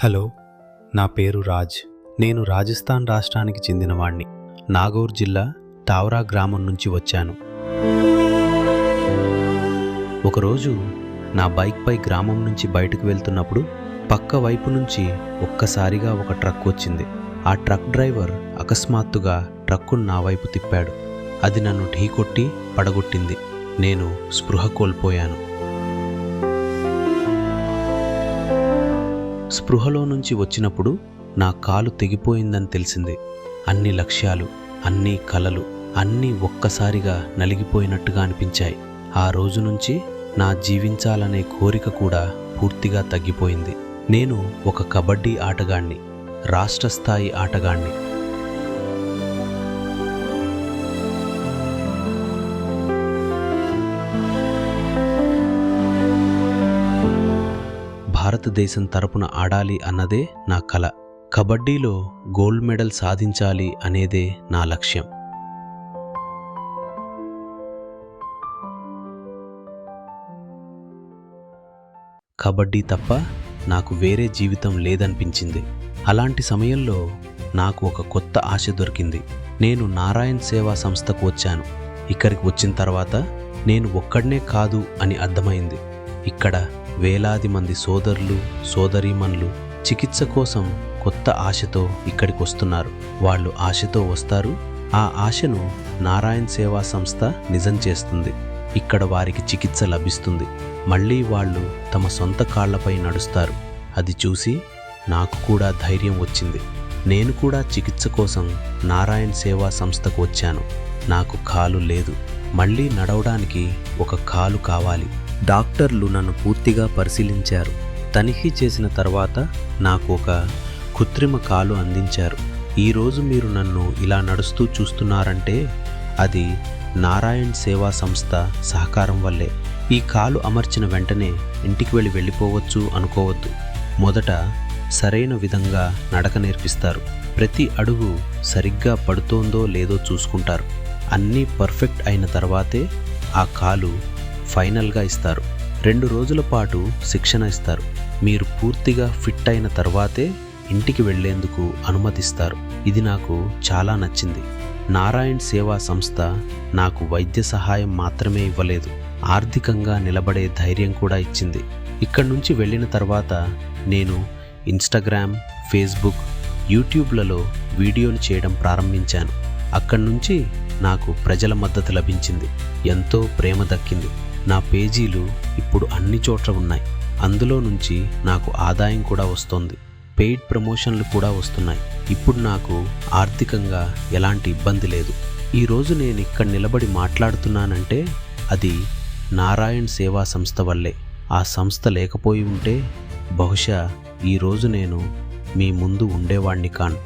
Hello, నా పేరు రాజ్. నేను రాజస్థాన్ రాష్ట్రానికి చెందినవాణ్ణి. నాగౌర్ జిల్లా టావ్రా గ్రామం నుంచి వచ్చాను. ఒకరోజు నా బైక్పై గ్రామం నుంచి బయటకు వెళ్తున్నప్పుడు పక్క వైపు నుంచి ఒక్కసారిగా ఒక ట్రక్ వచ్చింది. ఆ ట్రక్ డ్రైవర్ అకస్మాత్తుగా ట్రక్కును నా వైపు తిప్పాడు. అది నన్ను ఢీకొట్టి పడగొట్టింది. నేను స్పృహ కోల్పోయాను. స్పృహలో నుంచి వచ్చినప్పుడు నా కాలు తెగిపోయిందని తెలిసింది. అన్ని లక్ష్యాలు, అన్ని కలలు, అన్నీ ఒక్కసారిగా నలిగిపోయినట్టుగా అనిపించాయి. ఆ రోజు నుంచి నా జీవించాలనే కోరిక కూడా పూర్తిగా తగ్గిపోయింది. నేను ఒక కబడ్డీ ఆటగాణ్ణి, రాష్ట్ర స్థాయి ఆటగాణ్ణి. భారతదేశం తరపున ఆడాలి అన్నదే నా కల. కబడ్డీలో గోల్డ్ మెడల్ సాధించాలి అనేదే నా లక్ష్యం. కబడ్డీ తప్ప నాకు వేరే జీవితం లేదనిపించింది. అలాంటి సమయంలో నాకు ఒక కొత్త ఆశ దొరికింది. నేను నారాయణ్ సేవా సంస్థకు వచ్చాను. ఇక్కడికి వచ్చిన తర్వాత నేను ఒక్కడనే కాదు అని అర్థమైంది. ఇక్కడ వేలాది మంది సోదరులు, సోదరీమణులు చికిత్స కోసం కొత్త ఆశతో ఇక్కడికి వస్తున్నారు. వాళ్ళు ఆశతో వస్తారు. ఆ ఆశను నారాయణ్ సేవా సంస్థ నిజం చేస్తుంది. ఇక్కడ వారికి చికిత్స లభిస్తుంది. మళ్ళీ వాళ్ళు తమ సొంత కాళ్లపై నడుస్తారు. అది చూసి నాకు కూడా ధైర్యం వచ్చింది. నేను కూడా చికిత్స కోసం నారాయణ్ సేవా సంస్థకు వచ్చాను. నాకు కాలు లేదు. మళ్ళీ నడవడానికి ఒక కాలు కావాలి. డాక్టర్లు నన్ను పూర్తిగా పరిశీలించారు. తనిఖీ చేసిన తర్వాత నాకు ఒక కృత్రిమ కాలు అందించారు. ఈరోజు మీరు నన్ను ఇలా నడుస్తూ చూస్తున్నారంటే అది నారాయణ్ సేవా సంస్థ సహకారం వల్లే. ఈ కాలు అమర్చిన వెంటనే ఇంటికి వెళ్ళిపోవచ్చు అనుకోవద్దు. మొదట సరైన విధంగా నడక నేర్పిస్తారు. ప్రతి అడుగు సరిగ్గా పడుతోందో లేదో చూసుకుంటారు. అన్నీ పర్ఫెక్ట్ అయిన తర్వాతే ఆ కాలు ఫైనల్గా ఇస్తారు. 2 రోజుల పాటు శిక్షణ ఇస్తారు. మీరు పూర్తిగా ఫిట్ అయిన తర్వాతే ఇంటికి వెళ్లేందుకు అనుమతిస్తారు. ఇది నాకు చాలా నచ్చింది. నారాయణ్ సేవా సంస్థ నాకు వైద్య సహాయం మాత్రమే ఇవ్వలేదు, ఆర్థికంగా నిలబడే ధైర్యం కూడా ఇచ్చింది. ఇక్కడి నుంచి వెళ్ళిన తర్వాత నేను ఇన్స్టాగ్రామ్, ఫేస్బుక్, యూట్యూబ్లలో వీడియోలు చేయడం ప్రారంభించాను. అక్కడి నుంచి నాకు ప్రజల మద్దతు లభించింది. ఎంతో ప్రేమ దక్కింది. నా పేజీలు ఇప్పుడు అన్ని చోట్ల ఉన్నాయి. అందులో నుంచి నాకు ఆదాయం కూడా వస్తోంది. పెయిడ్ ప్రమోషన్లు కూడా వస్తున్నాయి. ఇప్పుడు నాకు ఆర్థికంగా ఎలాంటి ఇబ్బంది లేదు. ఈరోజు నేను ఇక్కడ నిలబడి మాట్లాడుతున్నానంటే అది నారాయణ్ సేవా సంస్థ వల్లే. ఆ సంస్థ లేకపోయి ఉంటే బహుశా ఈరోజు నేను మీ ముందు ఉండేవాణ్ణి కాను.